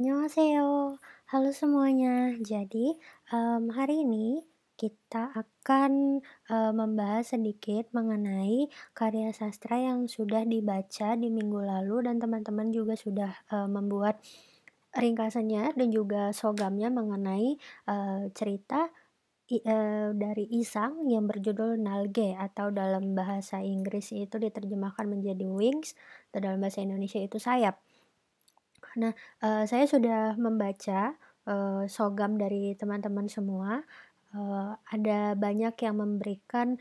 Annyeonghaseyo, halo semuanya. Jadi, hari ini kita akan, membahas sedikit mengenai karya sastra yang sudah dibaca di minggu lalu dan teman-teman juga sudah, membuat ringkasannya dan juga sogamnya mengenai, cerita dari Isang yang berjudul Nalge atau dalam bahasa Inggris itu diterjemahkan menjadi Wings atau dalam bahasa Indonesia itu sayap. Nah, saya sudah membaca, sogam dari teman-teman semua, ada banyak yang memberikan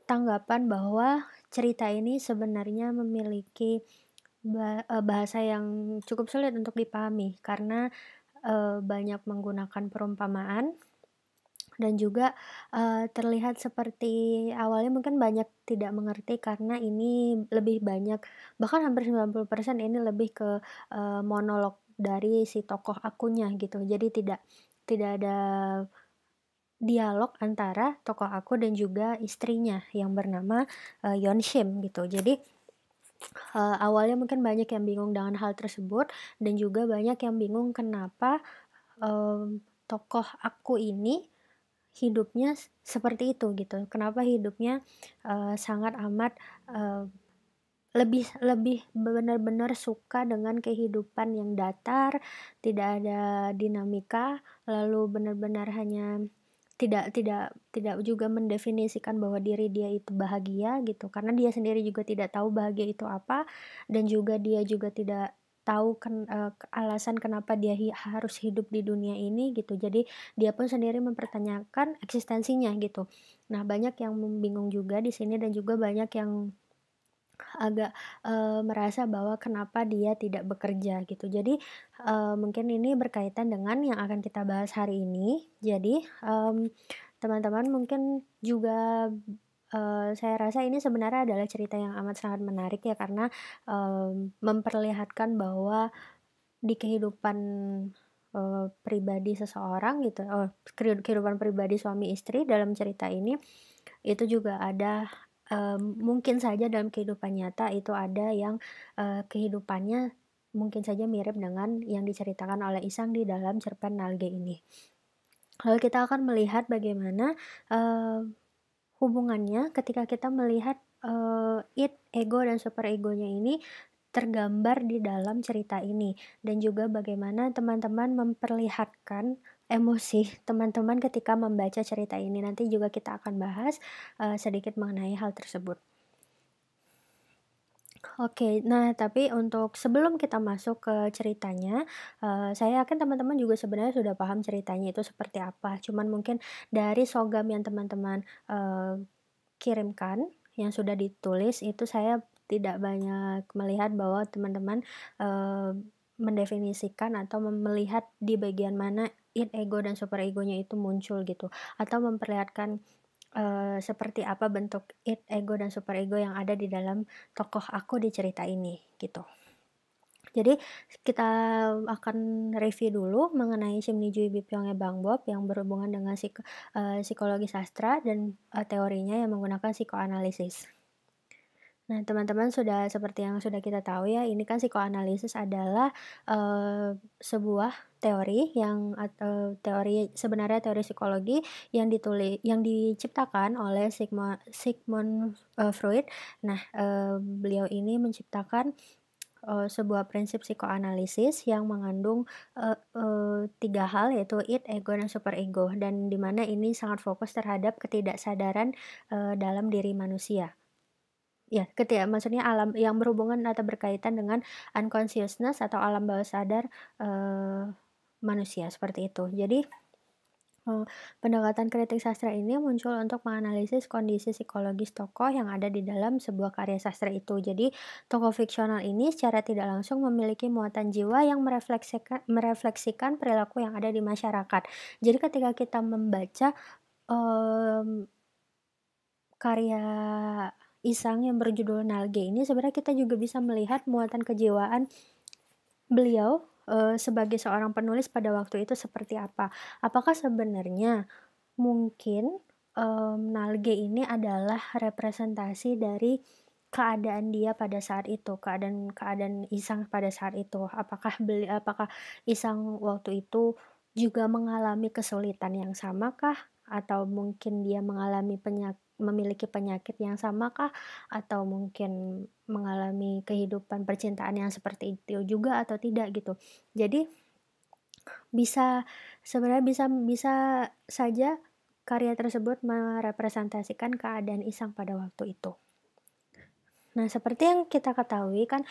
tanggapan bahwa cerita ini sebenarnya memiliki bahasa yang cukup sulit untuk dipahami karena, banyak menggunakan perumpamaan dan juga, terlihat seperti awalnya mungkin banyak tidak mengerti karena ini lebih banyak bahkan hampir 90% ini lebih ke, monolog dari si tokoh akunya gitu. Jadi tidak tidak ada dialog antara tokoh aku dan juga istrinya yang bernama, Yeonshim gitu. Jadi, awalnya mungkin banyak yang bingung dengan hal tersebut dan juga banyak yang bingung kenapa, tokoh aku ini hidupnya seperti itu gitu. Kenapa hidupnya, sangat amat, eee, lebih lebih benar-benar suka dengan kehidupan yang datar, tidak ada dinamika, lalu benar-benar hanya tidak juga mendefinisikan bahwa diri dia itu bahagia gitu, karena dia sendiri juga tidak tahu bahagia itu apa, dan juga dia juga tidak tahu alasan kenapa dia harus hidup di dunia ini gitu. Jadi dia pun sendiri mempertanyakan eksistensinya gitu. Nah, banyak yang bingung juga di sini dan juga banyak yang agak, merasa bahwa kenapa dia tidak bekerja gitu. Jadi, mungkin ini berkaitan dengan yang akan kita bahas hari ini. Jadi, teman-teman mungkin juga, saya rasa ini sebenarnya adalah cerita yang amat sangat menarik ya karena, memperlihatkan bahwa di kehidupan, pribadi seseorang gitu, kehidupan pribadi suami istri dalam cerita ini, itu juga ada, mungkin saja dalam kehidupan nyata itu ada yang, kehidupannya mungkin saja mirip dengan yang diceritakan oleh Isang di dalam cerpen Nalge ini. Lalu kita akan melihat bagaimana, hubungannya ketika kita melihat, id, ego, dan super egonya ini tergambar di dalam cerita ini, dan juga bagaimana teman-teman memperlihatkan emosi teman-teman ketika membaca cerita ini. Nanti juga kita akan bahas, sedikit mengenai hal tersebut. Oke, nah tapi untuk sebelum kita masuk ke ceritanya, saya yakin teman-teman juga sebenarnya sudah paham ceritanya itu seperti apa. Cuman mungkin dari sogam yang teman-teman, kirimkan, yang sudah ditulis itu saya tidak banyak melihat bahwa teman-teman, mendefinisikan atau melihat di bagian mana id, ego, dan super egonya itu muncul gitu, atau memperlihatkan, seperti apa bentuk id, ego, dan super ego yang ada di dalam tokoh aku di cerita ini, gitu. Jadi kita akan review dulu mengenai Simnijui Bipyongge Bangbob yang berhubungan dengan psikologi sastra dan, teorinya yang menggunakan psikoanalisis. Nah, teman-teman sudah seperti yang sudah kita tahu ya, ini kan psikoanalisis adalah, sebuah teori atau sebenarnya teori psikologi yang diciptakan oleh Sigmund, Freud. Nah, beliau ini menciptakan, sebuah prinsip psikoanalisis yang mengandung, 3 hal yaitu id, ego, dan super ego, dan di mana ini sangat fokus terhadap ketidaksadaran, dalam diri manusia. Ya, maksudnya alam yang berhubungan atau berkaitan dengan unconsciousness atau alam bawah sadar, manusia, seperti itu. Jadi, pendekatan kritik sastra ini muncul untuk menganalisis kondisi psikologis tokoh yang ada di dalam sebuah karya sastra itu. Jadi, tokoh fiksional ini secara tidak langsung memiliki muatan jiwa yang merefleksikan perilaku yang ada di masyarakat. Jadi ketika kita membaca, mmm, karya Isang yang berjudul Nalge ini sebenarnya kita juga bisa melihat muatan kejiwaan beliau, sebagai seorang penulis pada waktu itu seperti apa. Apakah sebenarnya mungkin, Nalge ini adalah representasi dari keadaan dia pada saat itu, keadaan keadaan Ihsan pada saat itu. Apakah Ihsan waktu itu juga mengalami kesulitan yang samakah? Atau mungkin dia memiliki penyakit yang samakah? Atau mungkin mengalami kehidupan percintaan yang seperti itu juga atau tidak gitu. Jadi bisa sebenarnya bisa bisa saja karya tersebut merepresentasikan keadaan Ihsan pada waktu itu. Nah, seperti yang kita ketahui kan,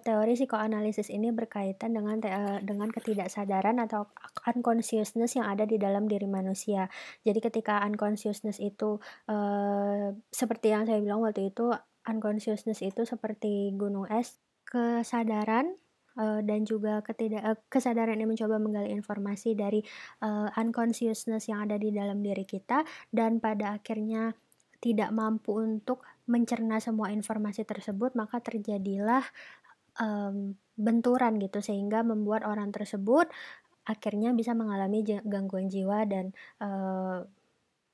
teori psikoanalisis ini berkaitan dengan ketidaksadaran atau unconsciousness yang ada di dalam diri manusia. Jadi ketika unconsciousness itu, seperti yang saya bilang waktu itu, unconsciousness itu seperti gunung es, kesadaran, dan juga kesadaran yang mencoba menggali informasi dari, unconsciousness yang ada di dalam diri kita dan pada akhirnya tidak mampu untuk mencerna semua informasi tersebut, maka terjadilah, benturan gitu sehingga membuat orang tersebut akhirnya bisa mengalami gangguan jiwa dan,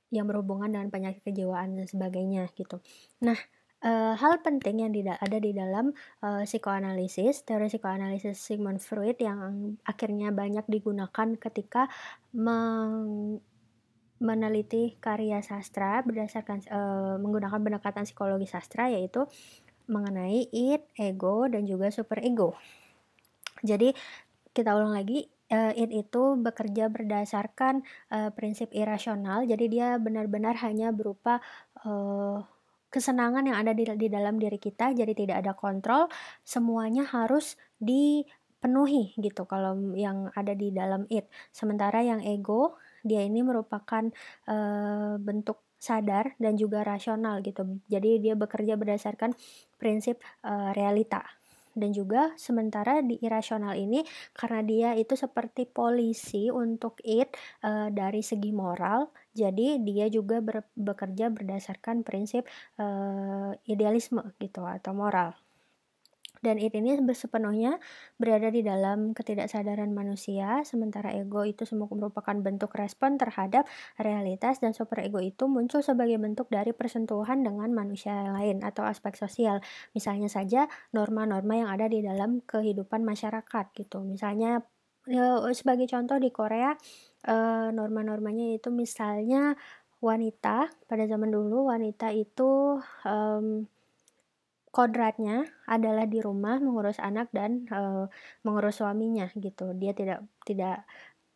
yang berhubungan dengan penyakit kejiwaan dan sebagainya gitu. Nah, hal penting yang ada di dalam, psikoanalisis, teori psikoanalisis Sigmund Freud yang akhirnya banyak digunakan ketika meneliti karya sastra menggunakan pendekatan psikologi sastra, yaitu mengenai id, ego, dan juga superego. Jadi kita ulang lagi, id itu bekerja berdasarkan, prinsip irasional, jadi dia benar-benar hanya berupa, eee, kesenangan yang ada di dalam diri kita, jadi tidak ada kontrol, semuanya harus dipenuhi gitu kalau yang ada di dalam id. Sementara yang ego, dia ini merupakan, bentuk sadar dan juga rasional gitu. Jadi dia bekerja berdasarkan prinsip, realita. Dan juga sementara di irasional ini karena dia itu seperti polisi untuk dari segi moral, jadi dia juga bekerja berdasarkan prinsip, idealisme gitu atau moral. Dan ini sepenuhnya berada di dalam ketidaksadaran manusia, sementara ego itu merupakan bentuk respon terhadap realitas dan superego itu muncul sebagai bentuk dari persentuhan dengan manusia lain atau aspek sosial. Misalnya saja norma-norma yang ada di dalam kehidupan masyarakat gitu. Misalnya, sebagai contoh di Korea, norma-normanya itu misalnya wanita, pada zaman dulu wanita itu, kodratnya adalah di rumah mengurus anak dan, mengurus suaminya gitu. Dia tidak tidak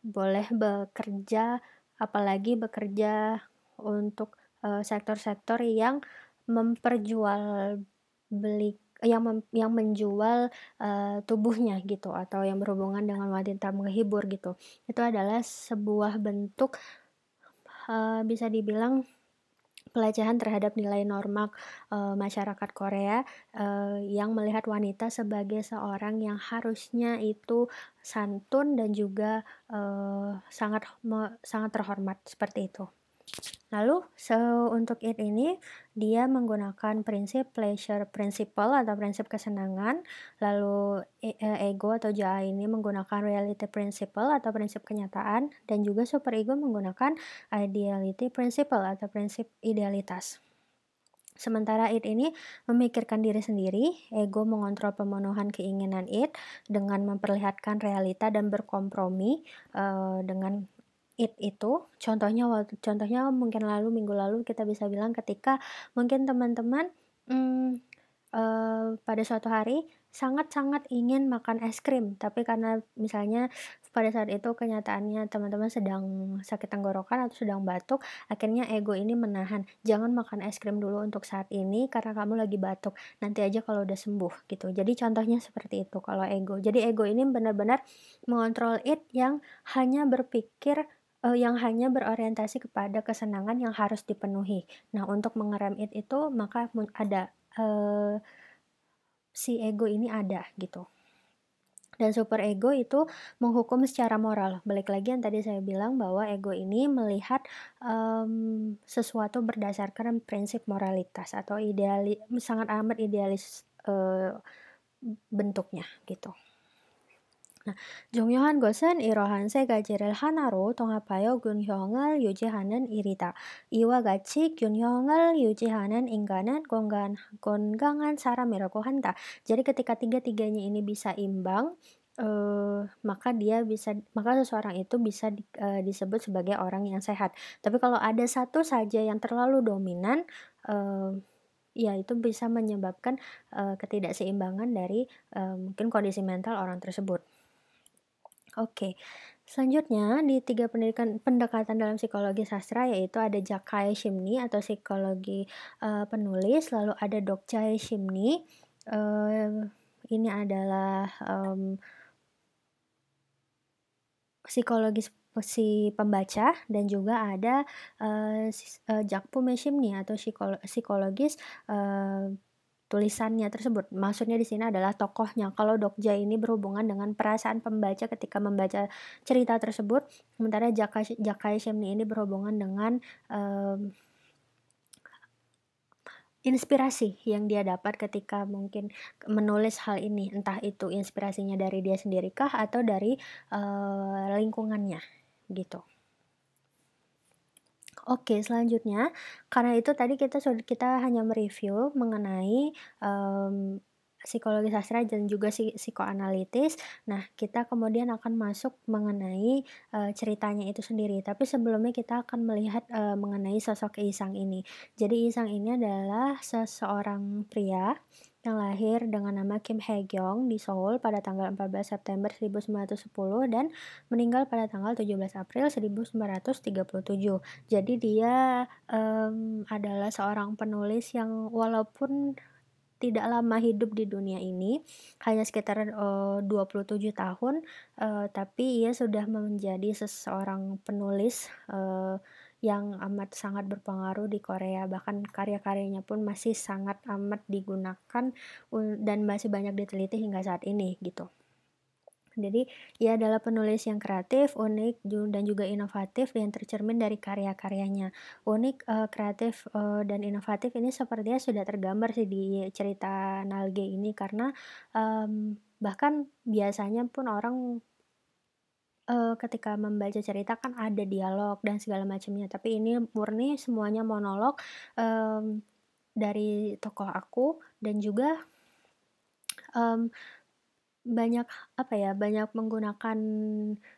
boleh bekerja, apalagi bekerja untuk, sektor-sektor yang memperjualbeli yang menjual, tubuhnya gitu atau yang berhubungan dengan wanita menghibur gitu. Itu adalah sebuah bentuk, bisa dibilang pelecehan terhadap nilai norma, masyarakat Korea, yang melihat wanita sebagai seorang yang harusnya itu santun dan juga, sangat terhormat, seperti itu. Lalu untuk ini, dia menggunakan prinsip pleasure principle atau prinsip kesenangan, lalu ego atau ja ini menggunakan reality principle atau prinsip kenyataan, dan juga superego menggunakan ideality principle atau prinsip idealitas. Sementara id ini memikirkan diri sendiri, ego mengontrol pemenuhan keinginan id dengan memperlihatkan realita dan berkompromi, dengan id itu. Contohnya mungkin minggu lalu kita bisa bilang ketika mungkin teman-teman, mmm, pada suatu hari sangat-sangat ingin makan es krim, tapi karena misalnya pada saat itu kenyataannya teman-teman sedang sakit tenggorokan atau sedang batuk, akhirnya ego ini menahan, "Jangan makan es krim dulu untuk saat ini karena kamu lagi batuk, nanti aja kalau udah sembuh," gitu. Jadi contohnya seperti itu kalau ego. Jadi ego ini benar-benar mengontrol id yang hanya berorientasi kepada kesenangan yang harus dipenuhi. Nah, untuk mengerem id itu maka eee, si ego ini ada gitu. Dan superego itu menghukum secara moral. Balik lagi yang tadi saya bilang bahwa ego ini melihat, sesuatu berdasarkan prinsip moralitas atau sangat amat idealis, bentuknya gitu. 중요한 것은 이러한 세 가지를 하나로 통합하여 균형을 유지하는 일이다. 이와 같이 균형을 유지하는 인간은 건강한 사람이라고 한다. Jadi ketika tiga-tiganya ini bisa imbang, maka seseorang itu bisa disebut sebagai orang yang sehat. Tapi kalau ada satu saja yang terlalu dominan, ya itu bisa menyebabkan ketidakseimbangan dari mungkin kondisi mental orang tersebut. Oke, selanjutnya di 3 pendekatan dalam psikologi sastra yaitu ada Jakkai Shimni atau psikologi, penulis, lalu ada Dokjai Shimni, ini adalah, psikologis si pembaca dan juga ada, Jakpume Shimni atau psikologis, tulisannya tersebut. Maksudnya di sini adalah tokohnya. Kalau Dokja ini berhubungan dengan perasaan pembaca ketika membaca cerita tersebut, sementara Jakkai Shimni ini berhubungan dengan, inspirasi yang dia dapat ketika mungkin menulis hal ini, entah itu inspirasinya dari dia sendirikah atau dari, lingkungannya, gitu. Oke, selanjutnya, karena itu tadi kita hanya mereview mengenai, psikologi sastra dan juga psikoanalitis. Nah, kita kemudian akan masuk mengenai, ceritanya itu sendiri. Tapi sebelumnya kita akan melihat, mengenai sosok Isang ini. Jadi Isang ini adalah seseorang pria yang lahir dengan nama Kim Hae-gyong di Seoul pada tanggal 14 September 1910 dan meninggal pada tanggal 17 April 1937. Jadi dia, adalah seorang penulis yang walaupun tidak lama hidup di dunia ini, hanya sekitar, 27 tahun, tapi ia sudah menjadi seseorang penulis, yang amat sangat berpengaruh di Korea. Bahkan karya-karyanya pun masih sangat amat digunakan dan masih banyak diteliti hingga saat ini, gitu. Jadi, ia adalah penulis yang kreatif, unik, dan juga inovatif yang tercermin dari karya-karyanya. Unik, kreatif, dan inovatif ini sepertinya sudah tergambar sih di cerita Nalge ini karena, bahkan biasanya pun orang, ketika membaca cerita kan ada dialog dan segala macamnya, tapi ini murni semuanya monolog, mmm, dari tokoh aku dan juga, mmm banyak, apa ya, banyak menggunakan,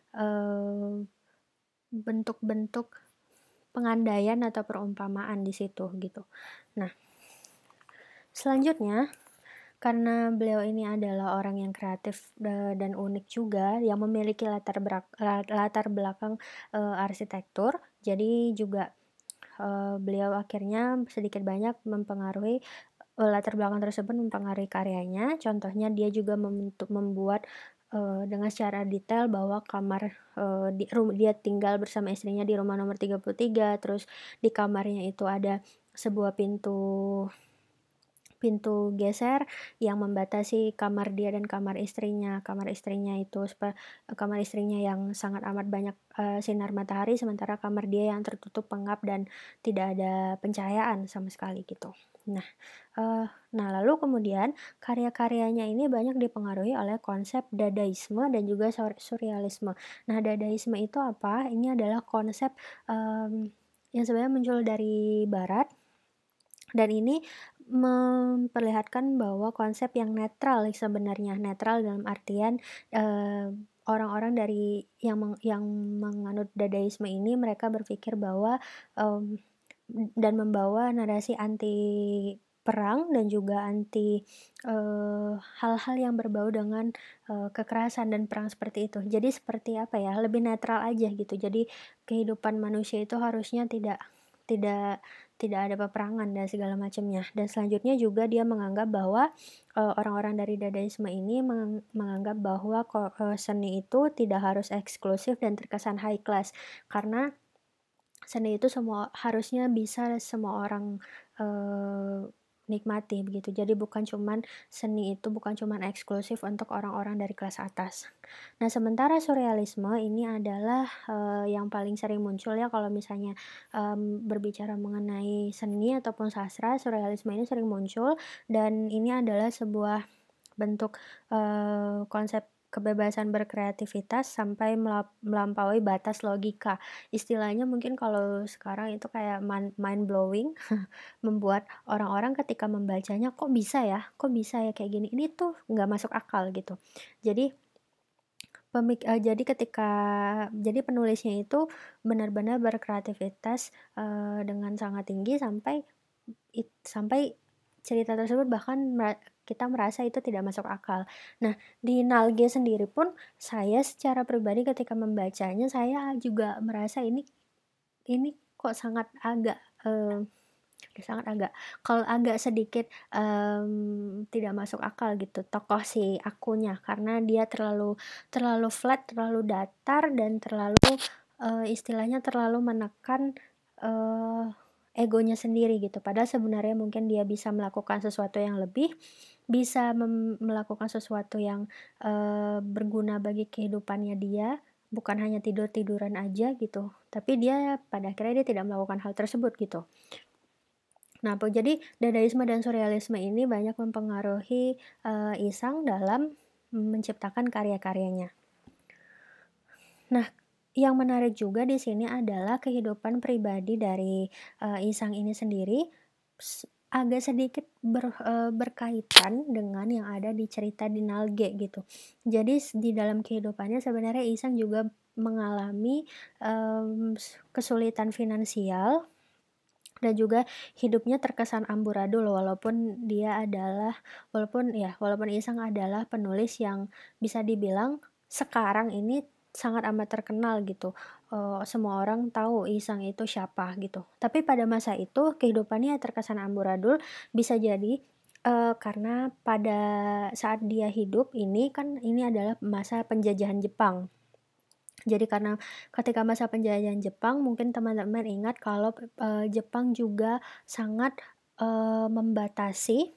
eee, bentuk-bentuk pengandaian atau perumpamaan di situ, gitu. Nah, selanjutnya, karena beliau ini adalah orang yang kreatif, dan unik juga, yang memiliki latar belakang, arsitektur, jadi juga, beliau akhirnya sedikit banyak mempengaruhi latar belakang tersebut mempengaruhi karyanya, contohnya dia juga membuat, dengan secara detail bahwa kamar, dia tinggal bersama istrinya di rumah nomor 33, terus di kamarnya itu ada sebuah pintu pintu geser yang membatasi kamar dia dan kamar istrinya. Kamar istrinya yang sangat amat banyak, sinar matahari, sementara kamar dia yang tertutup pengap dan tidak ada pencahayaan sama sekali gitu. Nah, lalu kemudian karya-karyanya ini banyak dipengaruhi oleh konsep Dadaisme dan juga Surrealisme. Nah, Dadaisme itu apa? Ini adalah konsep, yang sebenarnya muncul dari barat dan ini memperlihatkan bahwa konsep yang netral sebenarnya, netral dalam artian, orang-orang dari yang menganut Dadaisme ini mereka berpikir bahwa, mmm, dan membawa narasi anti perang dan juga anti, hal-hal yang berbau dengan, kekerasan dan perang seperti itu. Jadi seperti apa ya, lebih netral aja gitu. Jadi kehidupan manusia itu harusnya tidak tidak ada peperangan dan segala macamnya. Dan selanjutnya juga dia menganggap bahwa, orang-orang dari Dadaisme ini menganggap bahwa seni itu tidak harus eksklusif dan terkesan high class. Karena seni itu harusnya bisa semua orang, eee, nikmati begitu. Jadi seni itu bukan cuman eksklusif untuk orang-orang dari kelas atas. Nah, sementara surrealisme ini adalah, yang paling sering muncul ya kalau misalnya, berbicara mengenai seni ataupun sastra, surrealisme ini sering muncul dan ini adalah sebuah bentuk, konsep kebebasan berkreativitas sampai melampaui batas logika. Istilahnya mungkin kalau sekarang itu kayak mind blowing, membuat orang-orang ketika membacanya, "Kok bisa ya? Kok bisa ya kayak gini? Ini tuh nggak masuk akal," gitu. Jadi jadi jadi penulisnya itu benar-benar berkreativitas, dengan sangat tinggi sampai cerita tersebut bahkan kita merasa itu tidak masuk akal. Nah, di Nalge sendiri pun saya secara pribadi ketika membacanya, saya juga merasa ini kok sangat agak kalau agak sedikit, tidak masuk akal gitu tokoh si akunya, karena dia terlalu terlalu flat, terlalu datar, dan istilahnya terlalu menekan, eee, egonya sendiri gitu. Padahal sebenarnya mungkin dia bisa melakukan sesuatu yang lebih, bisa melakukan sesuatu yang, berguna bagi kehidupannya dia, bukan hanya tidur-tiduran aja gitu. Tapi dia pada akhirnya dia tidak melakukan hal tersebut gitu. Nah, jadi dadaisme dan surrealisme ini banyak mempengaruhi, Isang dalam menciptakan karya-karyanya. Nah, yang menarik juga di sini adalah kehidupan pribadi dari, Isang ini sendiri agak sedikit berkaitan dengan yang ada di cerita di Nalge gitu. Jadi di dalam kehidupannya sebenarnya Isang juga mengalami, kesulitan finansial, dan juga hidupnya terkesan amburadul walaupun Isang adalah penulis yang bisa dibilang sekarang ini sangat amat terkenal gitu, semua orang tahu Isang itu siapa gitu. Tapi pada masa itu kehidupannya terkesan amburadul, bisa jadi, karena pada saat dia hidup ini adalah masa penjajahan Jepang. Jadi karena ketika masa penjajahan Jepang mungkin teman-teman ingat kalau, Jepang juga sangat, membatasi,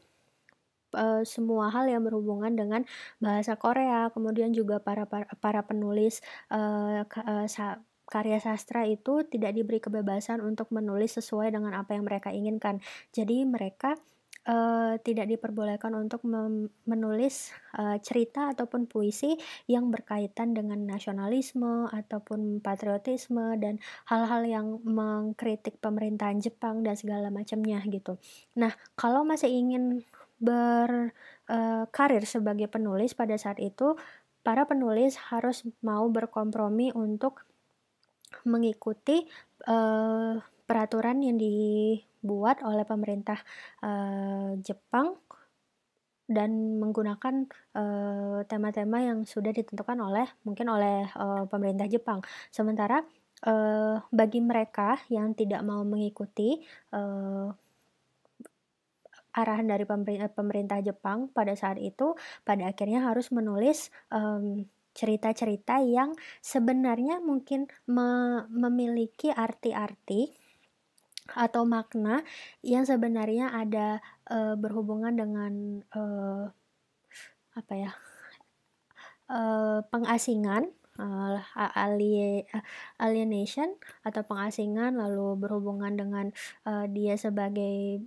semua hal yang berhubungan dengan bahasa Korea, kemudian juga para penulis, eee, ka eee, sa karya sastra itu tidak diberi kebebasan untuk menulis sesuai dengan apa yang mereka inginkan. Jadi mereka, tidak diperbolehkan untuk menulis, cerita ataupun puisi yang berkaitan dengan nasionalisme ataupun patriotisme dan hal-hal yang mengkritik pemerintahan Jepang dan segala macamnya gitu. Nah, kalau masih ingin karir sebagai penulis pada saat itu, para penulis harus mau berkompromi untuk mengikuti, peraturan yang dibuat oleh pemerintah, Jepang, dan menggunakan, tema-tema yang sudah ditentukan mungkin oleh pemerintah Jepang. Sementara, bagi mereka yang tidak mau mengikuti, arahan dari pemerintah Jepang pada saat itu, pada akhirnya harus menulis, cerita-cerita yang sebenarnya mungkin memiliki arti-arti atau makna yang sebenarnya ada, berhubungan dengan, apa ya, pengasingan, eee, a alie eh, alienation atau pengasingan, lalu berhubungan dengan, dia sebagai,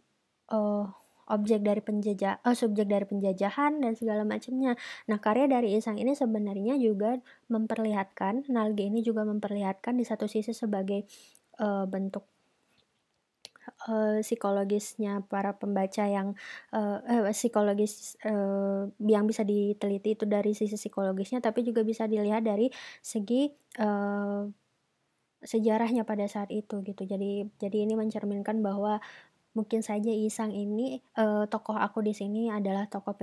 eee, subjek dari penjajahan dan segala macamnya. Nah, karya dari Isang ini sebenarnya juga Nalge ini juga memperlihatkan di satu sisi sebagai, bentuk, psikologisnya para pembaca yang bisa diteliti itu dari sisi psikologisnya, tapi juga bisa dilihat dari segi, sejarahnya pada saat itu gitu. Jadi ini mencerminkan bahwa mungkin saja Isang ini, tokoh aku di sini adalah tokoh,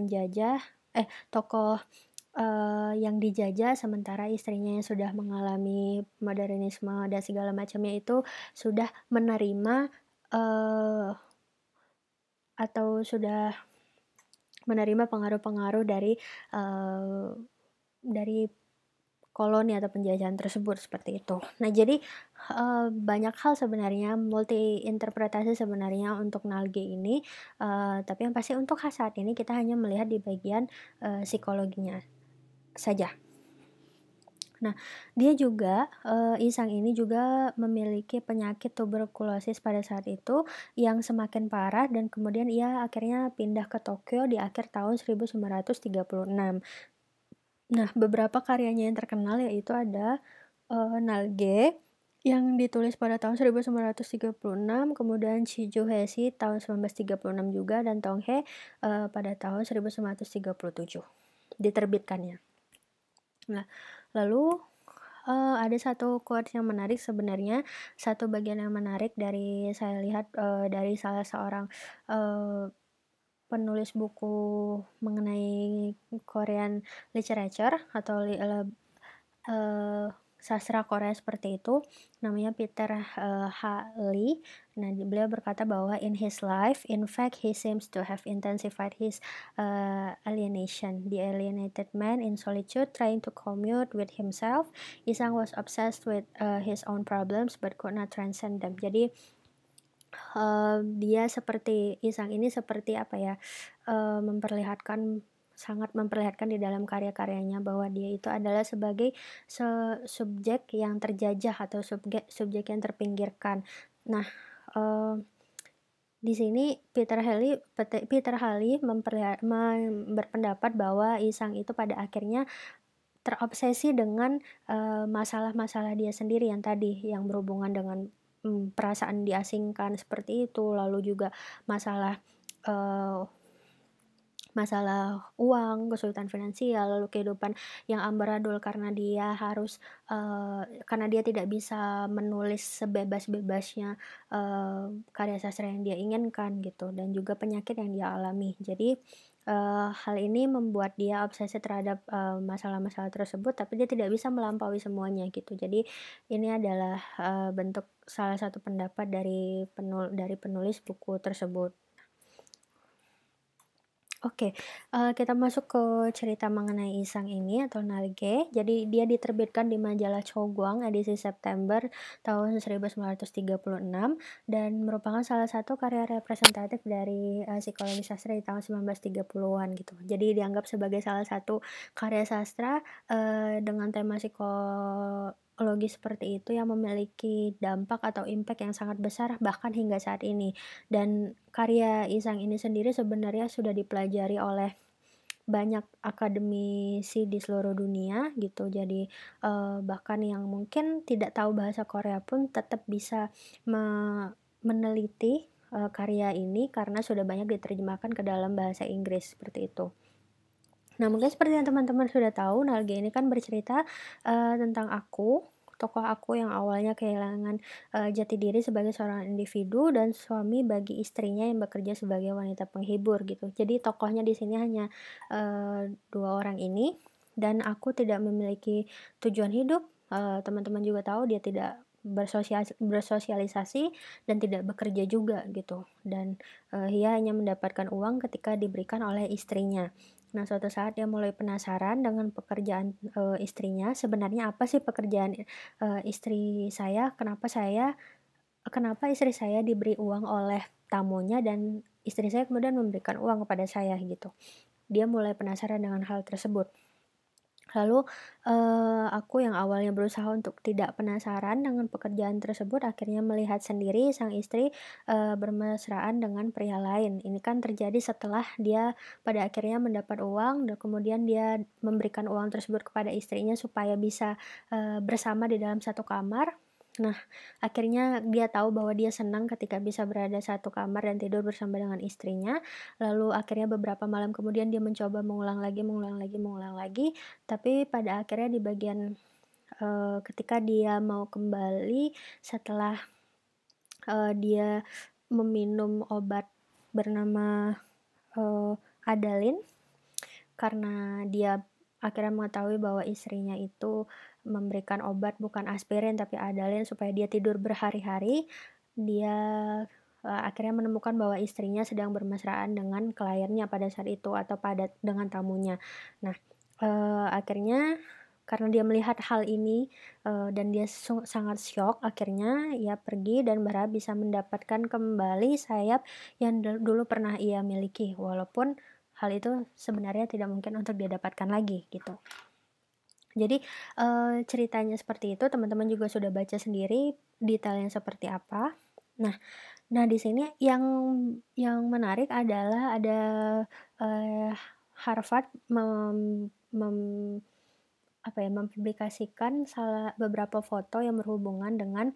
yang dijajah, sementara istrinya yang sudah mengalami modernisme dan segala macamnya itu sudah menerima, eee, atau sudah menerima pengaruh-pengaruh dari koloni atau penjajahan tersebut, seperti itu. Nah, jadi, banyak hal sebenarnya, multi interpretasi sebenarnya untuk Nalge ini, tapi yang pasti untuk saat ini kita hanya melihat di bagian, psikologinya saja. Nah, Isang ini juga memiliki penyakit tuberkulosis pada saat itu yang semakin parah, dan kemudian ia akhirnya pindah ke Tokyo di akhir tahun 1936. Nah, beberapa karyanya yang terkenal yaitu ada, Nalge yang ditulis pada tahun 1936, kemudian Shiju Heishi tahun 1936 juga, dan Tonghe, pada tahun 1937 diterbitkannya. Nah, lalu, ada satu quotes yang menarik sebenarnya, satu bagian yang menarik dari saya lihat, dari salah seorang, eee, penulis buku mengenai Korean literature atau Eee, sastra Korea seperti itu, namanya Peter, H. Lee. Nah, beliau berkata bahwa in his life, in fact, he seems to have intensified his, alienation. The alienated man in solitude trying to commune with himself. Isang was obsessed with, his own problems but could not transcend them. Jadi, dia seperti Isang ini seperti apa ya, sangat memperlihatkan di dalam karya-karyanya bahwa dia itu adalah sebagai subjek yang terjajah atau subjek yang terpinggirkan. Nah, eee, di sini Peter Halley berpendapat bahwa Isang itu pada akhirnya terobsesi dengan, masalah-masalah dia sendiri yang tadi, yang berhubungan dengan, perasaan diasingkan seperti itu, lalu juga masalah, eee, masalah uang, kesulitan finansial, lalu kehidupan yang amburadul karena karena dia tidak bisa menulis sebebas-bebasnya, karya sastra yang dia inginkan gitu, dan juga penyakit yang dia alami. Jadi, hal ini membuat dia obsesi terhadap, masalah-masalah tersebut, tapi dia tidak bisa melampaui semuanya gitu. Jadi ini adalah, bentuk salah satu pendapat dari penulis buku tersebut. Oke, kita masuk ke cerita mengenai Isang ini atau Nalge. Jadi dia diterbitkan di majalah Choguang edisi September tahun 1936 dan merupakan salah satu karya representatif dari, psikologi sastra di tahun 1930-an gitu. Jadi dianggap sebagai salah satu karya sastra, dengan tema psikologi seperti itu yang memiliki dampak atau impact yang sangat besar bahkan hingga saat ini. Dan karya Isang ini sendiri sebenarnya sudah dipelajari oleh banyak akademisi di seluruh dunia gitu. Jadi, bahkan yang mungkin tidak tahu bahasa Korea pun tetap bisa me meneliti, karya ini karena sudah banyak diterjemahkan ke dalam bahasa Inggris, seperti itu. Nah, mungkin seperti yang teman-teman sudah tahu, Nalge ini kan bercerita, tentang tokoh aku yang awalnya kehilangan, jati diri sebagai seorang individu dan suami bagi istrinya yang bekerja sebagai wanita penghibur gitu. Jadi tokohnya di sini hanya, 2 orang ini dan aku tidak memiliki tujuan hidup, teman-teman juga tahu dia tidak bersosialisasi dan tidak bekerja juga gitu dan, ia hanya mendapatkan uang ketika diberikan oleh istrinya. Nah, suatu saat dia mulai penasaran dengan pekerjaan, istrinya, sebenarnya apa sih pekerjaan, istri saya, kenapa istri saya diberi uang oleh tamunya dan istri saya kemudian memberikan uang kepada saya gitu. Dia mulai penasaran dengan hal tersebut. Lalu, aku yang awalnya berusaha untuk tidak penasaran dengan pekerjaan tersebut, akhirnya melihat sendiri sang istri, bermesraan dengan pria lain. Ini kan terjadi setelah dia pada akhirnya mendapat uang dan kemudian dia memberikan uang tersebut kepada istrinya supaya bisa, bersama di dalam satu kamar. Nah, akhirnya dia tahu bahwa dia senang ketika bisa berada satu kamar dan tidur bersama dengan istrinya. Lalu akhirnya beberapa malam kemudian dia mencoba mengulang lagi, tapi pada akhirnya di bagian, ketika dia mau kembali setelah, dia meminum obat bernama, eee, Adalin, karena dia akhirnya mengetahui bahwa istrinya itu memberikan obat bukan aspirin tapi Adalin supaya dia tidur berhari-hari, dia, akhirnya menemukan bahwa istrinya sedang bermesraan dengan kliennya pada saat itu atau dengan tamunya. Nah, akhirnya karena dia melihat hal ini, dan dia sangat syok, akhirnya ia pergi dan berharap bisa mendapatkan kembali sayap yang dulu pernah ia miliki, walaupun hal itu sebenarnya tidak mungkin untuk dia dapatkan lagi, gitu. Jadi, ceritanya seperti itu, teman-teman juga sudah baca sendiri detailnya seperti apa. Nah nah di sini yang menarik adalah ada, eee, Harvard mempublikasikan beberapa foto yang berhubungan dengan,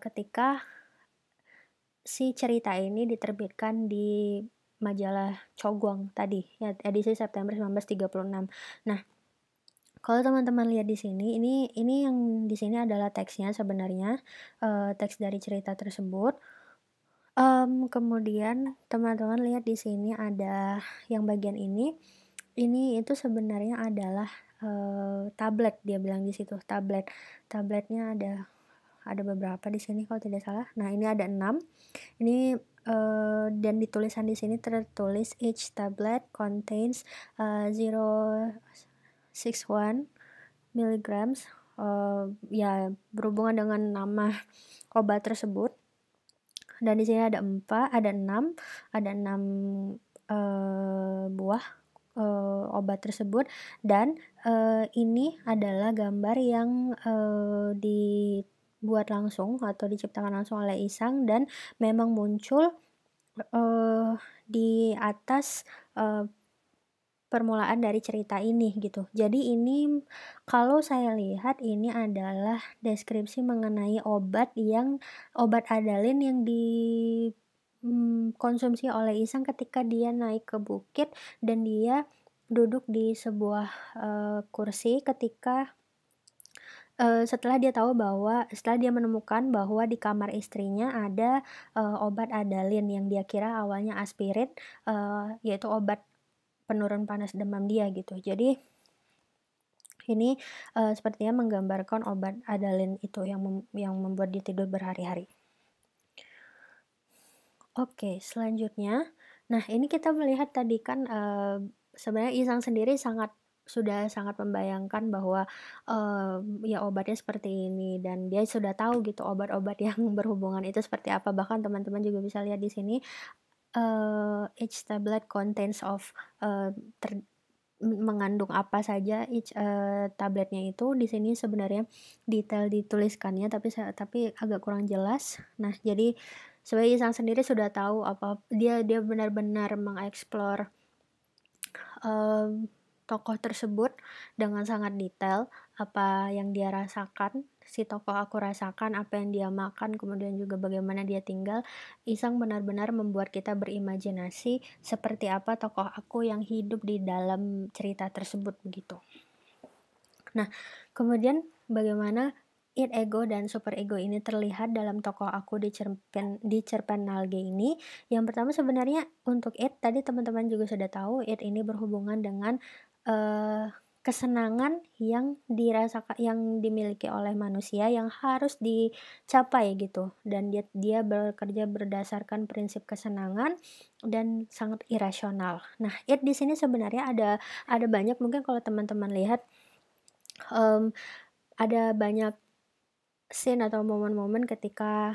ketika si cerita ini diterbitkan di majalah Choguang tadi, ya edisi September 1936. Nah, kalau teman-teman lihat di sini, ini yang di sini adalah teksnya sebenarnya, teks dari cerita tersebut. Kemudian teman-teman lihat di sini ada yang bagian ini itu sebenarnya adalah, tablet dia bilang di situ, tablet. Tabletnya ada beberapa di sini kalau tidak salah. Nah, ini ada 6. Ini, dan di tulisan di sini tertulis each tablet contains, 0,61 milligrams, ya berhubungan dengan nama obat tersebut. Dan di sini ada 6 buah, obat tersebut dan, ini adalah gambar yang, dibuat langsung atau diciptakan langsung oleh Isang dan memang muncul, di atas, eee, permulaan dari cerita ini gitu. Jadi ini kalau saya lihat ini adalah deskripsi mengenai obat Adalin yang konsumsi oleh Isang ketika dia naik ke bukit dan dia duduk di sebuah, kursi ketika, setelah dia menemukan bahwa di kamar istrinya ada, obat Adalin yang dia kira awalnya aspirin, yaitu obat penurun panas demam dia gitu. Jadi ini, sepertinya menggambarkan obat Adalin itu yang membuat dia tidur berhari-hari. Oke, selanjutnya, nah ini kita melihat tadi kan, sebenarnya Isang sendiri sudah sangat membayangkan bahwa, ya obatnya seperti ini dan dia sudah tahu gitu obat-obat yang berhubungan itu seperti apa. Bahkan teman-teman juga bisa lihat di sini, each tablet contains of, eee, ter mengandung apa saja tabletnya itu di sini sebenarnya detail dituliskannya tapi agak kurang jelas. Nah, jadi sebenarnya Isang sendiri sudah tahu dia benar-benar mengeksplor, mmm, tokoh tersebut dengan sangat detail, apa yang dia rasakan, si tokoh aku rasakan, apa yang dia makan, kemudian juga bagaimana dia tinggal. Isang benar-benar membuat kita berimajinasi seperti apa tokoh aku yang hidup di dalam cerita tersebut, begitu. Nah, kemudian bagaimana id, ego, dan super ego ini terlihat dalam tokoh aku di cerpen Nalge ini. Yang pertama sebenarnya untuk id tadi teman-teman juga sudah tahu, id ini berhubungan dengan, kesenangan yang dimiliki oleh manusia yang harus dicapai gitu, dan dia bekerja berdasarkan prinsip kesenangan dan sangat irasional. Nah, id di sini sebenarnya ada banyak mungkin kalau teman-teman lihat, mmm, ada banyak scene atau momen-momen ketika,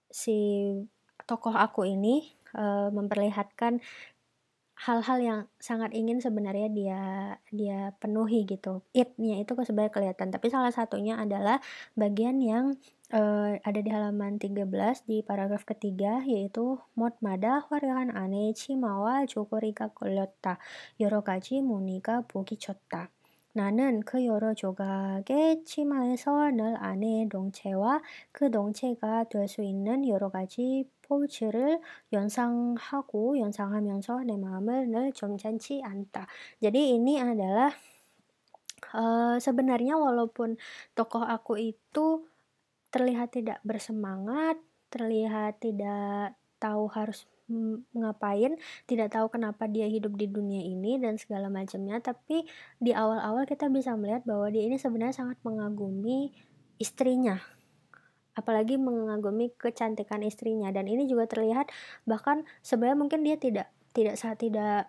si tokoh aku ini, memperlihatkan hal-hal yang sangat ingin sebenarnya dia dia penuhi gitu. It-nya itu sebenarnya kelihatan, tapi salah satunya adalah bagian yang, ada di halaman 13 di paragraf ketiga yaitu "못마다 화려한 안에 치마와 조거리가 걸렸다. 여러 가지 무늬가 보기 좋다. 나는 그 여러 조각의 치마에서 늘 안의 농체와 그 농체가 될 수 있는 여러 가지 포즈를 연상하면서 내 마음을 늘 점잖지 않다." Jadi ini adalah, sebenarnya walaupun tokoh aku itu terlihat tidak bersemangat, terlihat tidak tahu harus, ngapain, tidak tahu kenapa dia hidup di dunia ini dan segala macamnya, tapi di awal-awal kita bisa melihat bahwa dia ini sebenarnya sangat mengagumi istrinya. Apalagi mengagumi kecantikan istrinya dan ini juga terlihat bahkan sebenarnya mungkin dia tidak tidak sa tidak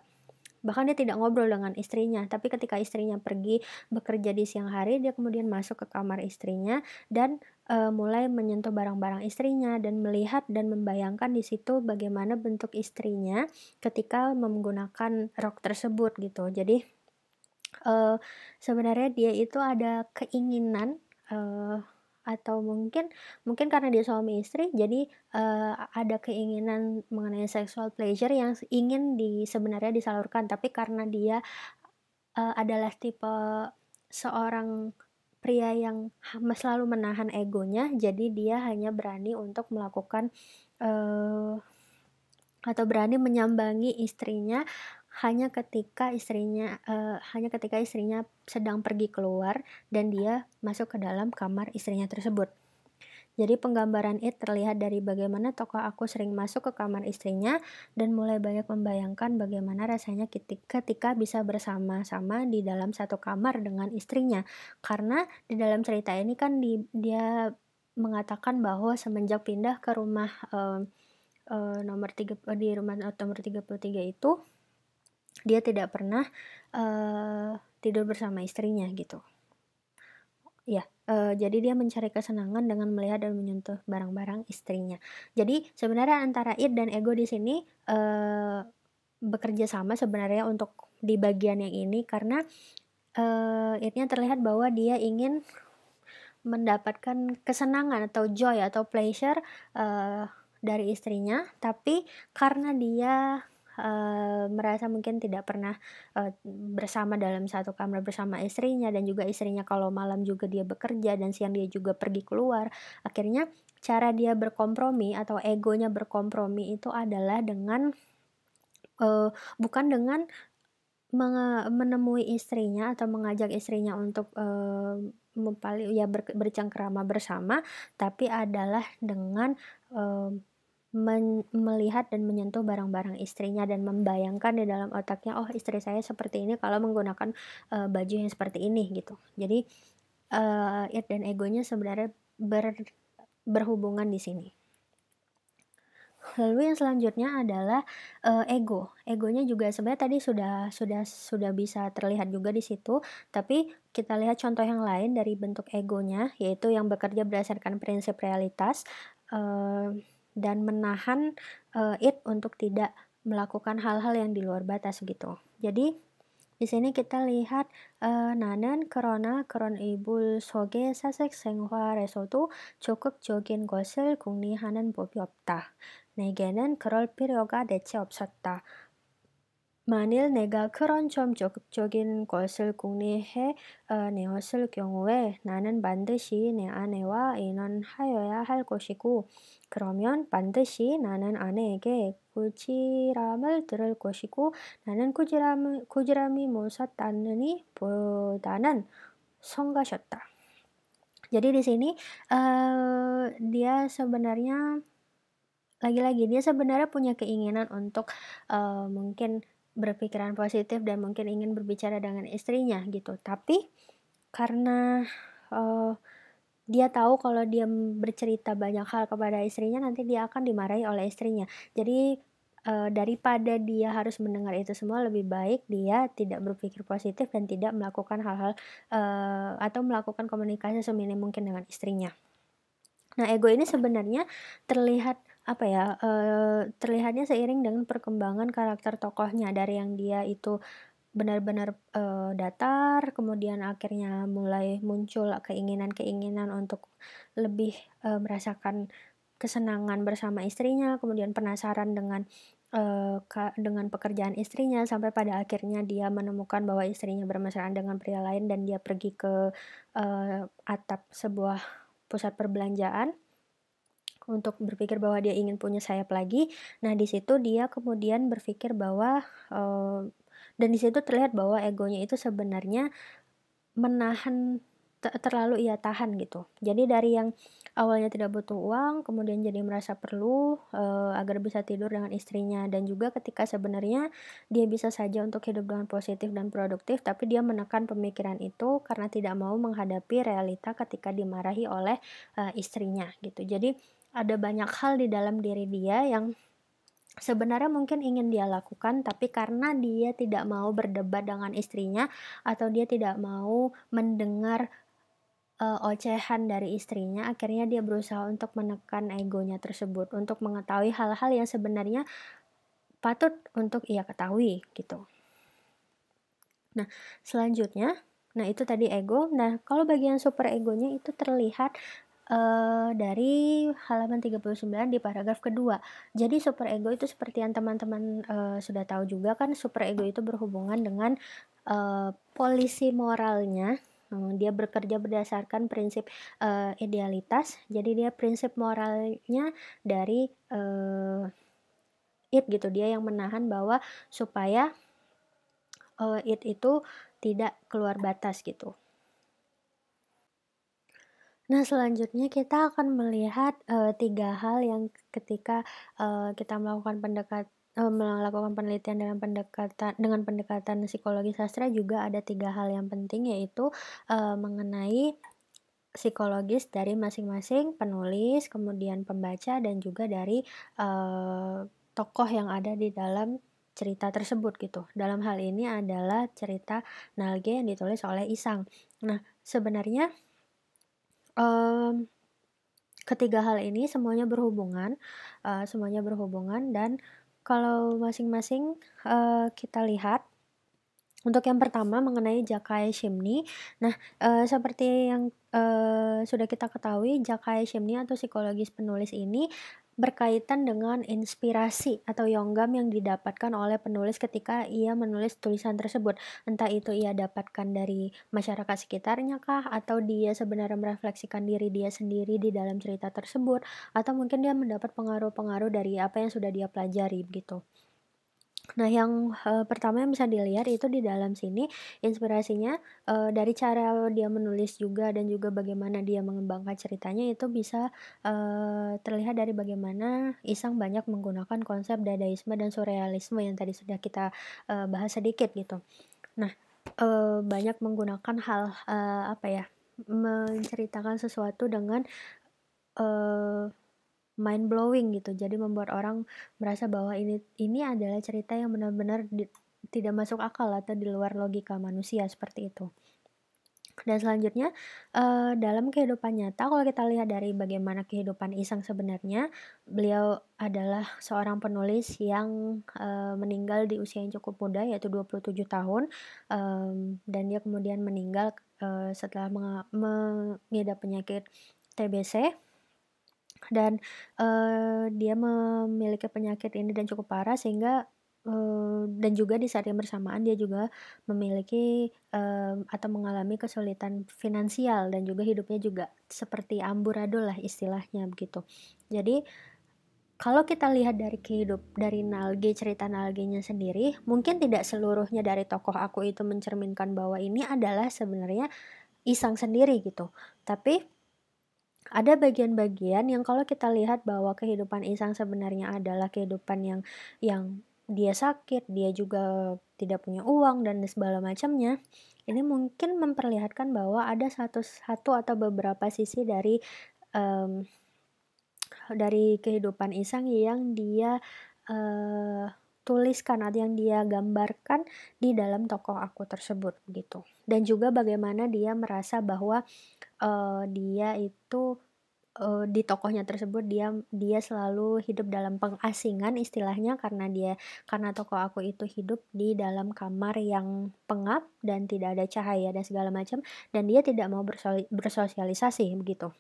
bahkan dia tidak ngobrol dengan istrinya, tapi ketika istrinya pergi bekerja di siang hari, dia kemudian masuk ke kamar istrinya dan, mulai menyentuh barang-barang istrinya dan melihat dan membayangkan di situ bagaimana bentuk istrinya ketika menggunakan rok tersebut gitu. Jadi, eee, sebenarnya dia itu ada keinginan, atau mungkin karena dia suami istri jadi, ada keinginan mengenai sexual pleasure yang sebenarnya disalurkan, tapi karena dia adalah tipe seorang pria yang selalu menahan egonya, jadi dia hanya berani untuk melakukan, eee, atau berani menyambangi istrinya hanya ketika istrinya sedang pergi keluar dan dia masuk ke dalam kamar istrinya tersebut. Jadi penggambaran It terlihat dari bagaimana tokoh aku sering masuk ke kamar istrinya dan mulai banyak membayangkan bagaimana rasanya ketika bisa bersama-sama di dalam satu kamar dengan istrinya. Karena di dalam cerita ini kan dia mengatakan bahwa semenjak pindah ke rumah, di rumah nomor 33 itu, dia tidak pernah, tidur bersama istrinya gitu. Iya, jadi dia mencari kesenangan dengan melihat dan menyentuh barang-barang istrinya. Jadi sebenarnya antara id dan ego di sini, bekerja sama sebenarnya untuk di bagian yang ini karena, id-nya terlihat bahwa dia ingin mendapatkan kesenangan atau joy atau pleasure, dari istrinya, tapi karena dia, merasa mungkin tidak pernah, bersama dalam satu kamar bersama istrinya dan juga istrinya kalau malam juga dia bekerja dan siang dia juga pergi keluar, akhirnya cara dia berkompromi atau egonya berkompromi itu adalah dengan, bukan dengan menemui istrinya atau mengajak istrinya untuk, bercengkerama bersama, tapi adalah dengan, eee, melihat dan menyentuh barang-barang istrinya dan membayangkan di dalam otaknya, "Oh, istri saya seperti ini kalau menggunakan, baju yang seperti ini," gitu. Jadi, id dan egonya sebenarnya berhubungan di sini. Lalu yang selanjutnya adalah, ego. Egonya juga sebenarnya tadi sudah bisa terlihat juga di situ, tapi kita lihat contoh yang lain dari bentuk egonya, yaitu yang bekerja berdasarkan prinsip realitas, dan menahan, id untuk tidak melakukan hal-hal yang di luar batas gitu. Jadi di sini kita lihat, "나는 그러나 그런 이불 속의 사색 생활에서도 적극적인 것을 궁리하는 법이 없다. 내게는 그럴 필요가 대체 없었다. 만일 내가 그런 좀 적극적인 것을 궁리해 내었을 경우에 나는 반드시 내 아내와 의논하여야 할 것이고, 그러면 반드시 나는 아내에게 꾸지람을 들을 것이고, 나는 꾸지람이 무섭다느니 보다는 성가셨다." Jadi di sini, dia sebenarnya lagi-lagi dia sebenarnya punya keinginan untuk, mungkin berpikiran positif dan mungkin ingin berbicara dengan istrinya gitu. Tapi karena, eee, dia tahu kalau dia bercerita banyak hal kepada istrinya nanti dia akan dimarahi oleh istrinya. Jadi, daripada dia harus mendengar itu semua lebih baik dia tidak berpikir positif dan tidak melakukan hal-hal, atau melakukan komunikasi seminim mungkin dengan istrinya. Nah, ego ini sebenarnya terlihat, apa ya, terlihatnya seiring dengan perkembangan karakter tokohnya, dari yang dia itu benar-benar, datar, kemudian akhirnya mulai muncul keinginan-keinginan untuk lebih, merasakan kesenangan bersama istrinya, kemudian penasaran dengan pekerjaan istrinya, sampai pada akhirnya dia menemukan bahwa istrinya bermesraan dengan pria lain dan dia pergi ke, atap sebuah pusat perbelanjaan untuk berpikir bahwa dia ingin punya sayap lagi. Nah, di situ dia kemudian berpikir bahwa, dan di situ terlihat bahwa egonya itu sebenarnya menahan terlalu ia tahan gitu. Jadi dari yang awalnya tidak butuh uang, kemudian jadi merasa perlu, agar bisa tidur dengan istrinya dan juga ketika sebenarnya dia bisa saja untuk hidup dengan positif dan produktif, tapi dia menekan pemikiran itu karena tidak mau menghadapi realita ketika dimarahi oleh, istrinya gitu. Jadi ada banyak hal di dalam diri dia yang sebenarnya mungkin ingin dia lakukan, tapi karena dia tidak mau berdebat dengan istrinya atau dia tidak mau mendengar, ocehan dari istrinya, akhirnya dia berusaha untuk menekan egonya tersebut, untuk mengetahui hal-hal yang sebenarnya patut untuk ia ketahui, gitu. Nah, selanjutnya, nah itu tadi ego. Nah, kalau bagian super egonya itu terlihat, dari halaman 39 di paragraf kedua. Jadi super ego itu seperti yang teman-teman, sudah tahu juga kan super ego itu berhubungan dengan, polisi moralnya, dia bekerja berdasarkan prinsip, idealitas, jadi dia prinsip moralnya dari, id gitu, dia yang menahan bahwa supaya, id itu tidak keluar batas gitu. Nah, selanjutnya kita akan melihat, 3 hal yang ketika, kita melakukan penelitian dengan pendekatan psikologi sastra juga ada 3 hal yang penting, yaitu, mengenai psikologis dari masing-masing penulis, kemudian pembaca, dan juga dari, tokoh yang ada di dalam cerita tersebut gitu. Dalam hal ini adalah cerita Nalge yang ditulis oleh Isang. Nah, sebenarnya, mmm ketiga hal ini semuanya berhubungan dan kalau masing-masing, kita lihat untuk yang pertama mengenai Jakai Shimny. Nah, seperti yang, sudah kita ketahui Jakai Shimny atau psikologis penulis ini berkaitan dengan inspirasi atau yonggam yang didapatkan oleh penulis ketika ia menulis tulisan tersebut. Entah itu ia dapatkan dari masyarakat sekitarnya kah, atau dia sebenarnya merefleksikan diri dia sendiri di dalam cerita tersebut, atau mungkin dia mendapat pengaruh-pengaruh dari apa yang sudah dia pelajari, begitu. Nah, yang, pertama yang bisa dilihat itu di dalam sini inspirasinya, dari cara dia menulis juga dan juga bagaimana dia mengembangkan ceritanya itu bisa, terlihat dari bagaimana Isang banyak menggunakan konsep dadaisme dan surrealisme yang tadi sudah kita, bahas sedikit gitu. Nah, banyak menggunakan hal, apa ya, menceritakan sesuatu dengan, eee mind blowing gitu, jadi membuat orang merasa bahwa ini adalah cerita yang benar-benar tidak masuk akal atau di luar logika manusia, seperti itu. Dan selanjutnya, dalam kehidupan nyata kalau kita lihat dari bagaimana kehidupan Isang sebenarnya, beliau adalah seorang penulis yang, meninggal di usia yang cukup muda yaitu 27 tahun, dan dia kemudian meninggal, setelah mengidap penyakit TBC. Dan, dia memiliki penyakit ini dan cukup parah sehingga, dan juga di saat yang bersamaan dia juga memiliki, atau mengalami kesulitan finansial dan juga hidupnya juga seperti amburadul lah istilahnya begitu. Jadi, kalau kita lihat dari Nalge, cerita Nalgenya sendiri, mungkin tidak seluruhnya dari tokoh aku itu mencerminkan bahwa ini adalah sebenarnya Isang sendiri gitu. Tapi ada bagian-bagian yang kalau kita lihat bahwa kehidupan Isang sebenarnya adalah kehidupan yang dia sakit, dia juga tidak punya uang dan segala macamnya. Ini mungkin memperlihatkan bahwa ada satu satu atau beberapa sisi mmm, dari kehidupan Isang yang dia, eee, tuliskan atau yang dia gambarkan di dalam tokoh aku tersebut, gitu. Dan juga bagaimana dia merasa bahwa, dia itu di tokohnya tersebut dia selalu hidup dalam pengasingan istilahnya karena tokoh aku itu hidup di dalam kamar yang pengap dan tidak ada cahaya dan segala macam, dan dia tidak mau bersosialisasi begitu.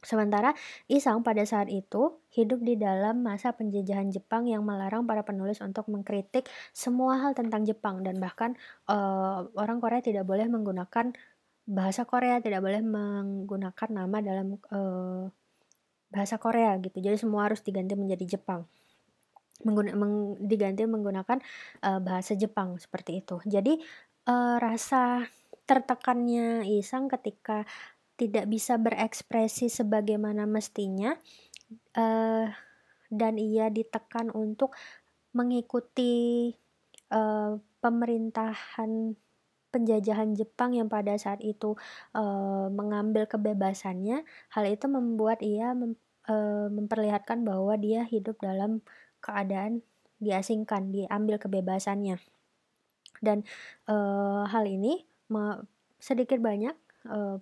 Sementara Isang pada saat itu hidup di dalam masa penjajahan Jepang yang melarang para penulis untuk mengkritik semua hal tentang Jepang dan bahkan, orang Korea tidak boleh menggunakan bahasa Korea, tidak boleh menggunakan nama dalam, bahasa Korea gitu, jadi semua harus diganti menjadi Jepang, diganti menggunakan, bahasa Jepang seperti itu. Jadi, rasa tertekannya Isang ketika tidak bisa berekspresi sebagaimana mestinya, eee, dan ia ditekan untuk mengikuti, pemerintahan penjajahan Jepang yang pada saat itu, mengambil kebebasannya, hal itu membuat ia memperlihatkan bahwa dia hidup dalam keadaan diasingkan, diambil kebebasannya. Dan, hal ini sedikit banyak,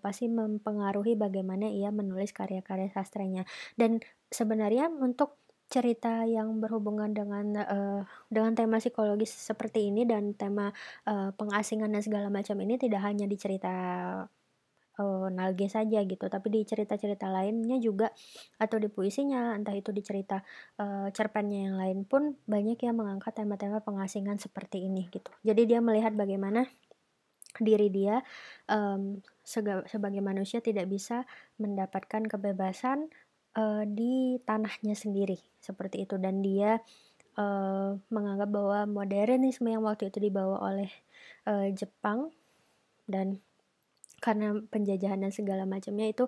pasti mempengaruhi bagaimana ia menulis karya-karya sastranya. Dan sebenarnya untuk cerita yang berhubungan dengan tema psikologis seperti ini dan tema, pengasingan dan segala macam ini tidak hanya di cerita Nalge saja gitu, tapi di cerita-cerita lainnya juga atau di puisinya, entah itu di cerita, cerpennya yang lain pun banyak yang mengangkat tema-tema pengasingan seperti ini gitu. Jadi dia melihat bagaimana diri dia, sebagai manusia tidak bisa mendapatkan kebebasan, di tanahnya sendiri, seperti itu. Dan dia, menganggap bahwa modernisme yang waktu itu dibawa oleh, Jepang dan karena penjajahan dan segala macamnya itu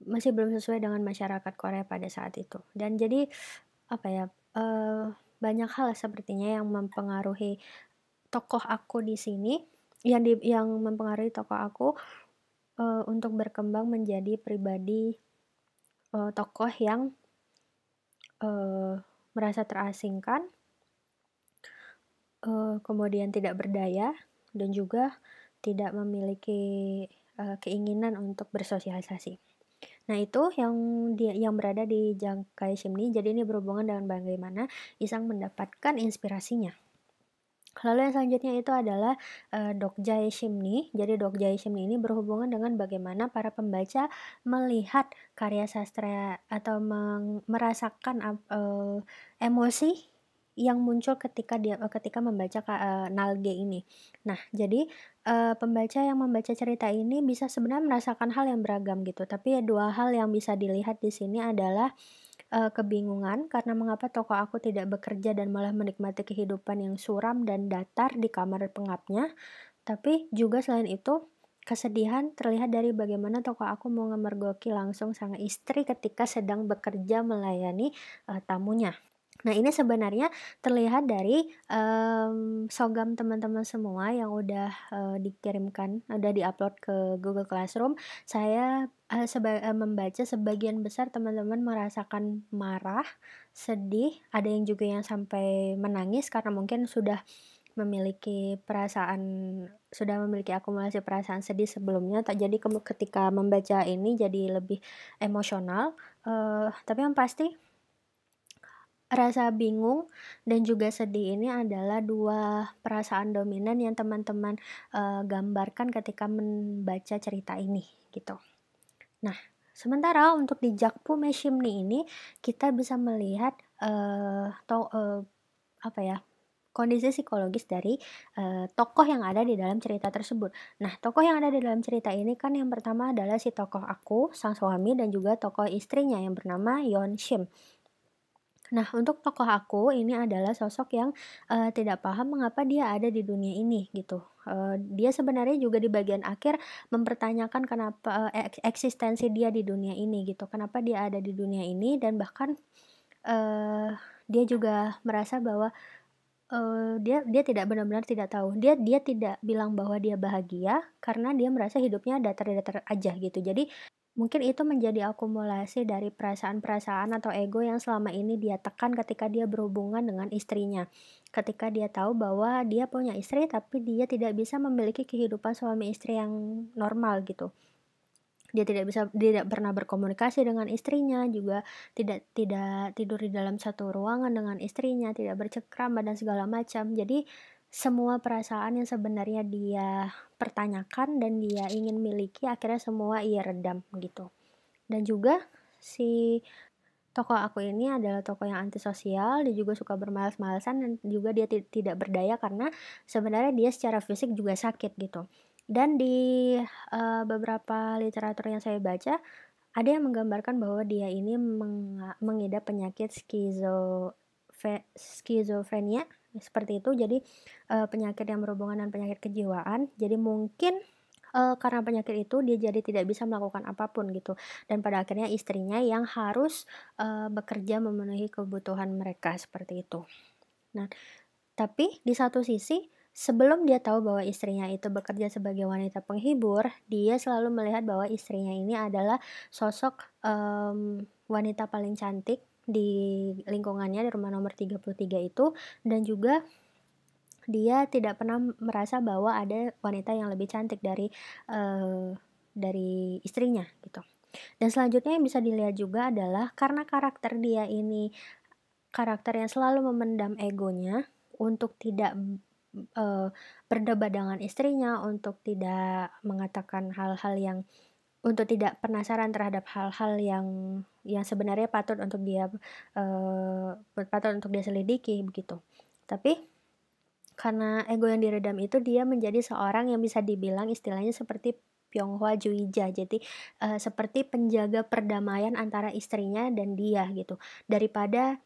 masih belum sesuai dengan masyarakat Korea pada saat itu. Dan jadi, apa ya, banyak hal sepertinya yang mempengaruhi tokoh aku di sini, yang mempengaruhi tokoh aku, untuk berkembang menjadi pribadi, tokoh yang, eee, merasa terasingkan, kemudian tidak berdaya, dan juga tidak memiliki, keinginan untuk bersosialisasi. Nah itu yang berada di Jangkai Chimney, jadi ini berhubungan dengan bagaimana Isang mendapatkan inspirasinya. Lalu yang selanjutnya itu adalah, Dokjai Chimney. Jadi Dokjai Chimney ini berhubungan dengan bagaimana para pembaca melihat karya sastra atau merasakan emosi yang muncul ketika membaca Nalge ini. Nah jadi, pembaca yang membaca cerita ini bisa sebenarnya merasakan hal yang beragam gitu, tapi 2 hal yang bisa dilihat di sini adalah kebingungan karena mengapa tokoh aku tidak bekerja dan malah menikmati kehidupan yang suram dan datar di kamar pengapnya. Tapi juga selain itu, kesedihan terlihat dari bagaimana tokoh aku mau ngemergoki langsung sang istri ketika sedang bekerja melayani, tamunya. Nah, ini sebenarnya terlihat dari, sogam teman-teman semua yang udah, dikirimkan, udah di-upload ke Google Classroom. Saya, membaca sebagian besar teman-teman merasakan marah, sedih, ada yang juga yang sampai menangis karena mungkin sudah memiliki akumulasi perasaan sedih sebelumnya, jadi ketika membaca ini jadi lebih emosional, tapi yang pasti rasa bingung dan juga sedih ini adalah 2 perasaan dominan yang teman-teman, gambarkan ketika membaca cerita ini, gitu. Nah, sementara untuk di Jakpum Shimny ini, kita bisa melihat, apa ya, kondisi psikologis dari, tokoh yang ada di dalam cerita tersebut. Nah, tokoh yang ada di dalam cerita ini kan yang pertama adalah si tokoh aku, sang suami, dan juga tokoh istrinya yang bernama Yeon Shim. Nah, untuk tokoh aku ini adalah sosok yang, tidak paham mengapa dia ada di dunia ini gitu. Dia sebenarnya juga di bagian akhir mempertanyakan kenapa, eksistensi dia di dunia ini gitu, kenapa dia ada di dunia ini dan bahkan, eee, dia juga merasa bahwa, dia dia tidak benar-benar tidak tahu. Dia tidak bilang bahwa dia bahagia karena dia merasa hidupnya datar-datar aja gitu. Jadi mungkin itu menjadi akumulasi dari perasaan-perasaan atau ego yang selama ini dia tekan ketika dia berhubungan dengan istrinya. Ketika dia tahu bahwa dia punya istri, tapi dia tidak bisa memiliki kehidupan suami istri yang normal gitu. Dia tidak pernah berkomunikasi dengan istrinya, juga tidak tidur di dalam satu ruangan dengan istrinya, tidak bercengkrama dan segala macam. Jadi semua perasaan yang sebenarnya dia pertanyakan dan dia ingin miliki akhirnya semua ia redam gitu. Dan juga si tokoh aku ini adalah tokoh yang antisosial, dia juga suka bermalas-malasan dan juga dia tidak berdaya karena sebenarnya dia secara fisik juga sakit gitu. Dan di, beberapa literatur yang saya baca, ada yang menggambarkan bahwa dia ini mengidap penyakit skizofrenia, seperti itu. Jadi, penyakit yang berhubungan dengan penyakit kejiwaan. Jadi mungkin, karena penyakit itu dia jadi tidak bisa melakukan apapun gitu, dan pada akhirnya istrinya yang harus, bekerja memenuhi kebutuhan mereka, seperti itu. Nah, tapi di satu sisi, sebelum dia tahu bahwa istrinya itu bekerja sebagai wanita penghibur, dia selalu melihat bahwa istrinya ini adalah sosok, wanita paling cantik di lingkungannya, di rumah nomor 33 itu, dan juga dia tidak pernah merasa bahwa ada wanita yang lebih cantik dari istrinya, gitu. Dan selanjutnya yang bisa dilihat juga adalah karena karakter dia ini karakter yang selalu memendam egonya untuk tidak eee, berdebat dengan istrinya, untuk tidak mengatakan hal-hal yang untuk tidak penasaran terhadap hal-hal yang sebenarnya patut untuk dia selidiki begitu. Tapi karena ego yang diredam itu, dia menjadi seorang yang bisa dibilang istilahnya seperti Pyonghwa Juija. Jadi, seperti penjaga perdamaian antara istrinya dan dia gitu. Daripada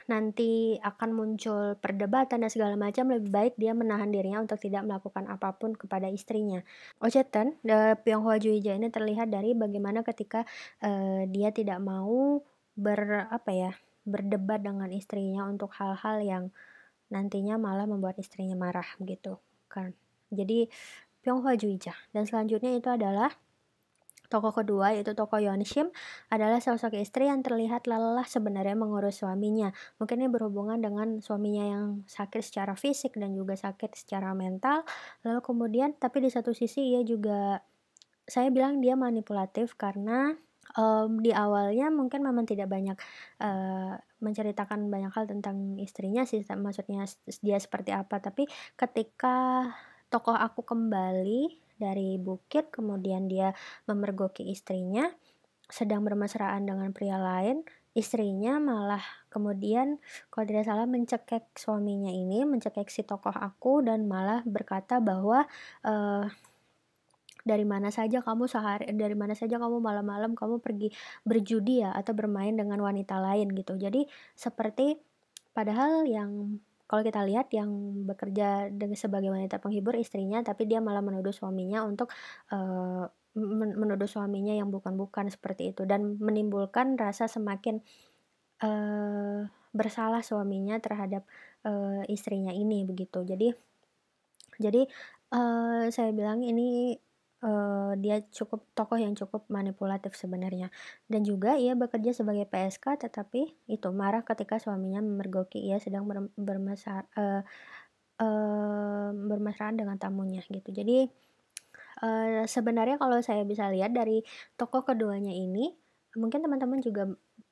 nanti akan muncul perdebatan dan segala macam, lebih baik dia menahan dirinya untuk tidak melakukan apapun kepada istrinya. Oceten, Pyonghwa Juija ini terlihat dari bagaimana ketika, dia tidak mau apa ya, berdebat dengan istrinya untuk hal-hal yang nantinya malah membuat istrinya marah gitu kan. Jadi Pyonghwa Juija, dan selanjutnya itu adalah tokoh kedua, yaitu tokoh Yeonshim, adalah sosok istri yang terlihat lelah sebenarnya mengurus suaminya. Mungkin ini berhubungan dengan suaminya yang sakit secara fisik dan juga sakit secara mental. Lalu kemudian tapi di satu sisi ia juga, saya bilang dia manipulatif karena, di awalnya mungkin memang tidak banyak, menceritakan banyak hal tentang istrinya sih, maksudnya dia seperti apa. Tapi ketika tokoh aku kembali dari bukit, kemudian dia memergoki istrinya, sedang bermesraan dengan pria lain, istrinya malah kemudian kalau tidak salah mencekik suaminya ini, mencekik si tokoh aku, dan malah berkata bahwa, eee dari mana saja kamu malam-malam kamu pergi berjudi ya atau bermain dengan wanita lain gitu. Jadi seperti padahal yang kalau kita lihat yang bekerja sebagai wanita penghibur istrinya, tapi dia malah menuduh suaminya untuk, eee, menuduh suaminya yang bukan-bukan seperti itu, dan menimbulkan rasa semakin, bersalah suaminya terhadap, istrinya ini begitu. Jadi, saya bilang ini, dia tokoh yang cukup manipulatif sebenarnya. Dan juga ia bekerja sebagai PSK, tetapi itu marah ketika suaminya memergoki ia sedang bermesraan dengan tamunya gitu. Jadi, sebenarnya kalau saya bisa lihat dari tokoh keduanya ini, mungkin teman-teman juga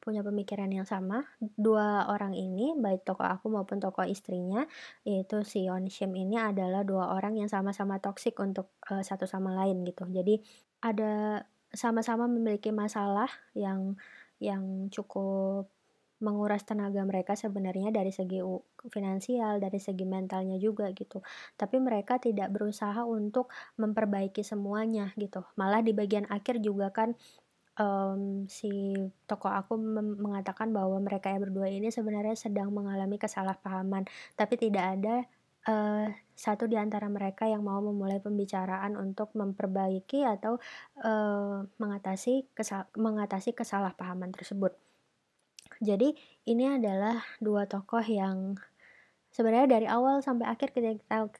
punya pemikiran yang sama. Dua orang ini, baik tokoh aku maupun tokoh istrinya, yaitu si Yeon Shim ini adalah dua orang yang sama-sama toksik untuk, satu sama lain gitu. Jadi ada sama-sama memiliki masalah yang cukup menguras tenaga mereka sebenarnya dari segi finansial, dari segi mentalnya juga gitu. Tapi mereka tidak berusaha untuk memperbaiki semuanya gitu. Malah di bagian akhir juga kan, si tokoh aku mengatakan bahwa mereka yang berdua ini sebenarnya sedang mengalami kesalahpahaman, tapi tidak ada, satu di antara mereka yang mau memulai pembicaraan untuk memperbaiki atau, mengatasi kesalahpahaman tersebut. Jadi ini adalah 2 tokoh yang sebenarnya dari awal sampai akhir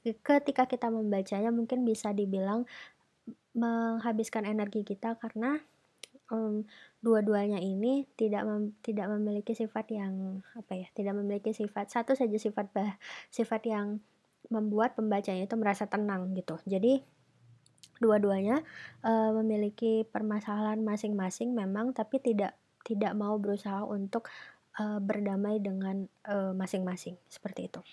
ketika kita membacanya mungkin bisa dibilang menghabiskan energi kita karena, dua-duanya ini tidak memiliki sifat yang, apa ya, tidak memiliki satu saja sifat yang membuat pembacanya itu merasa tenang gitu. Jadi dua-duanya, memiliki permasalahan masing-masing memang, tapi tidak mau berusaha untuk, berdamai dengan, masing-masing, seperti itu.